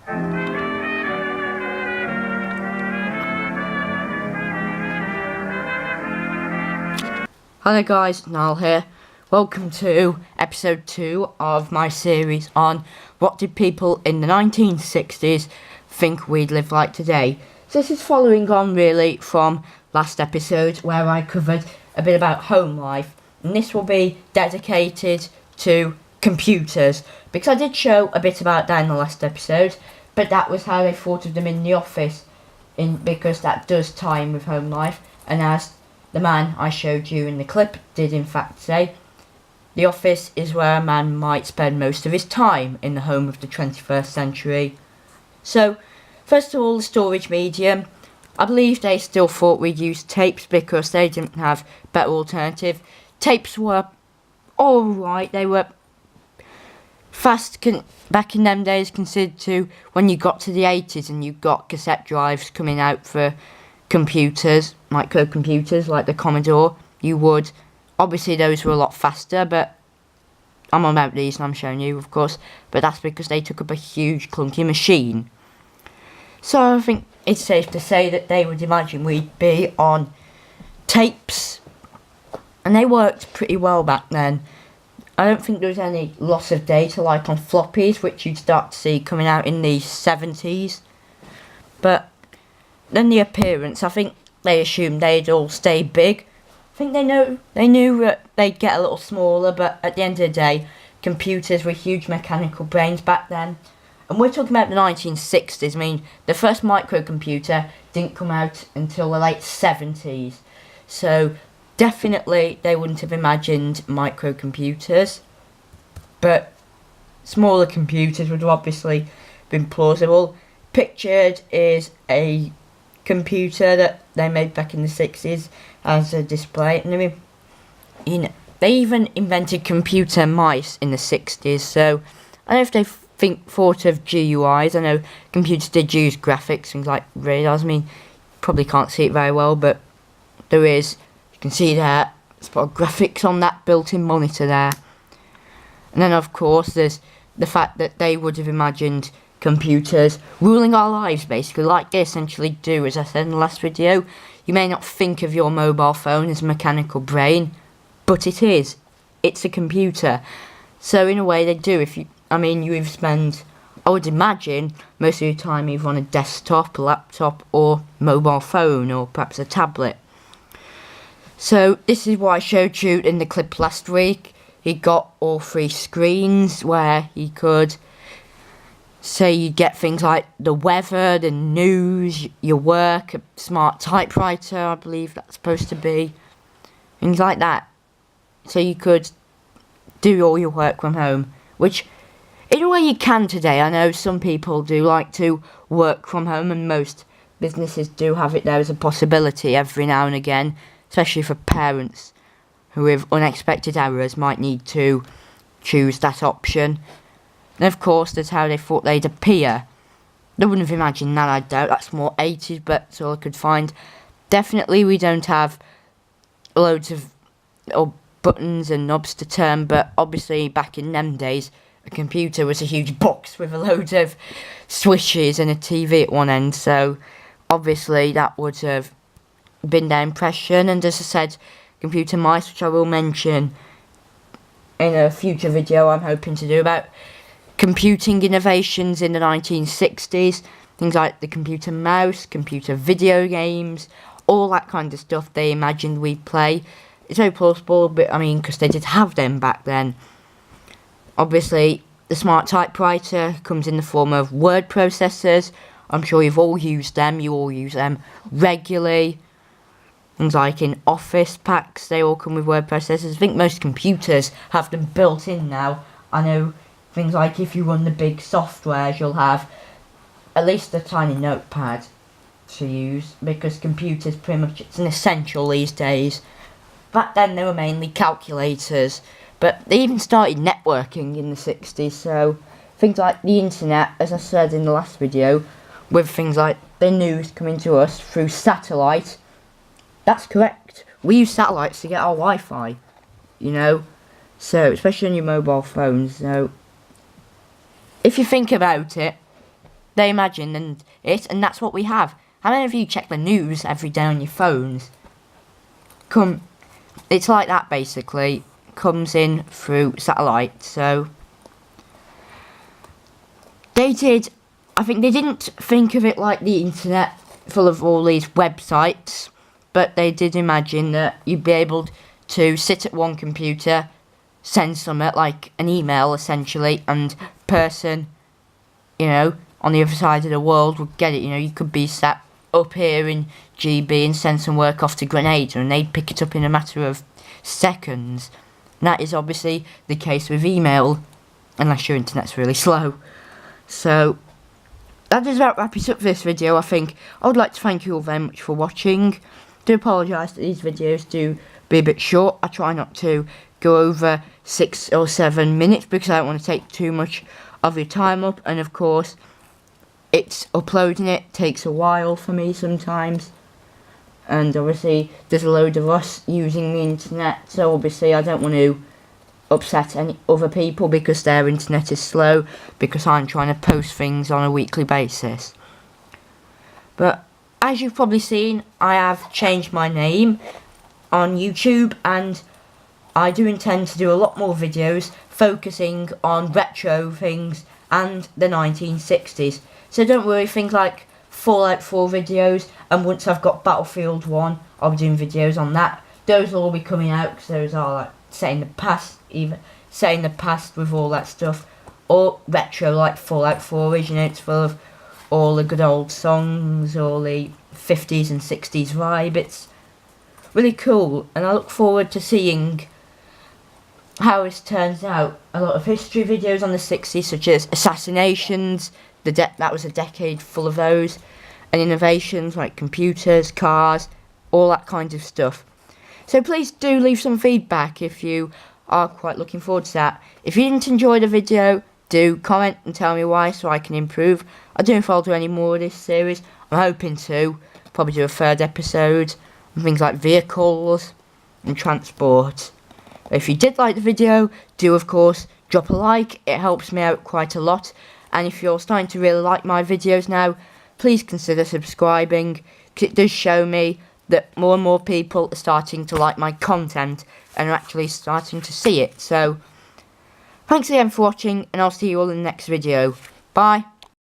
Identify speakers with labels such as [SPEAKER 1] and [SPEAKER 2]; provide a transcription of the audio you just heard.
[SPEAKER 1] Hello guys, Niall here. Welcome to episode 2 of my series on what did people in the 1960s think we'd live like today. So this is following on really from last episode where I covered a bit about home life, and this will be dedicated to computers because I did show a bit about that in the last episode, but that was how they thought of them in the office, because that does tie in with home life, and as the man I showed you in the clip did in fact say, the office is where a man might spend most of his time in the home of the 21st century. So, first of all, the storage medium. I believe they still thought we'd use tapes because they didn't have better alternative. Tapes were alright, they were fast back in them days considered to when you got to the 80s and you got cassette drives coming out for computers, microcomputers like the Commodore. You would, obviously those were a lot faster, but I'm on about these and I'm showing you of course, but that's because they took up a huge clunky machine. So I think it's safe to say that they would imagine we'd be on tapes, and they worked pretty well back then. I don't think there was any loss of data like on floppies, which you'd start to see coming out in the 70s. But then the appearance, I think they assumed they'd all stay big. I think they knew that they'd get a little smaller, but at the end of the day, computers were huge mechanical brains back then. And we're talking about the 1960s. I mean, the first microcomputer didn't come out until the late 70s. So definitely they wouldn't have imagined microcomputers. But smaller computers would have obviously been plausible. Pictured is a computer that they made back in the 60s as a display. And I mean, they even invented computer mice in the 60s. So I don't know if they thought of GUIs. I know computers did use graphics, things like radars. I mean, you probably can't see it very well, but there is. You can see there, it's got graphics on that built-in monitor there. And then of course there's the fact that they would have imagined computers ruling our lives basically, like they essentially do. As I said in the last video, you may not think of your mobile phone as a mechanical brain, but it is. It's a computer. So in a way they do. You either spend, I would imagine, most of your time either on a desktop, a laptop, or mobile phone, or perhaps a tablet. So this is what I showed you in the clip last week. He got all 3 screens where he could say you get things like the weather, the news, your work, a smart typewriter, I believe that's supposed to be. Things like that. So you could do all your work from home, which in a way you can today. I know some people do like to work from home, and most businesses do have it there as a possibility every now and again, especially for parents who with unexpected errors might need to choose that option. And of course, that's how they thought they'd appear. They wouldn't have imagined that, I doubt. That's more 80s, but that's all I could find. Definitely we don't have loads of buttons and knobs to turn, but obviously back in them days, a computer was a huge box with a load of switches and a TV at one end, so obviously that would have been their impression. And as I said, computer mice, which I will mention in a future video I'm hoping to do about computing innovations in the 1960s, things like the computer mouse, computer video games, all that kind of stuff they imagined we'd play. It's very plausible, but because they did have them back then. Obviously, the smart typewriter comes in the form of word processors. I'm sure you've all used them. You all use them regularly. Things like in office packs, they all come with word processors. I think most computers have them built in now. I know things like if you run the big softwares, you'll have at least a tiny notepad to use, because computers pretty much, it's an essential these days. Back then they were mainly calculators, but they even started networking in the 60s, so things like the internet, as I said in the last video, with things like the news coming to us through satellite. That's correct, we use satellites to get our Wi-Fi, so especially on your mobile phones. So if you think about it, they imagined it, and that's what we have. How many of you check the news every day on your phones? It's like that basically. Comes in through satellite. So I think they didn't think of it like the internet, full of all these websites, but they did imagine that you'd be able to sit at one computer, send something like an email essentially, and person, on the other side of the world would get it. You could be sat up here in GB and send some work off to Grenada, and they'd pick it up in a matter of seconds. And that is obviously the case with email, unless your internet's really slow. So that does about wrap it up for this video. I think I would like to thank you all very much for watching. Do apologise that these videos do be a bit short. I try not to go over 6 or 7 minutes because I don't want to take too much of your time up, and of course uploading it takes a while for me sometimes, and obviously there's a load of us using the internet, so obviously I don't want to upset any other people because their internet is slow, because I'm trying to post things on a weekly basis. But as you've probably seen, I have changed my name on YouTube, and I do intend to do a lot more videos focusing on retro things and the 1960s. So don't worry, things like Fallout 4 videos, and once I've got Battlefield 1, I'll be doing videos on that. Those will all be coming out because those are like set in the past, with all that stuff. Or retro like Fallout 4 is, it's full of all the good old songs, all the 50s and 60s vibe. It's really cool, and I look forward to seeing how this turns out. A lot of history videos on the 60s, such as assassinations, that was a decade full of those, and innovations like computers, cars, all that kind of stuff. So please do leave some feedback if you are quite looking forward to that. If you didn't enjoy the video, do comment and tell me why so I can improve. I don't know if I'll do any more of this series. I'm hoping to probably do a third episode on things like vehicles and transport. If you did like the video, do of course drop a like. It helps me out quite a lot. And if you're starting to really like my videos now, please consider subscribing, because it does show me that more and more people are starting to like my content and are actually starting to see it. So thanks again for watching, and I'll see you all in the next video. Bye.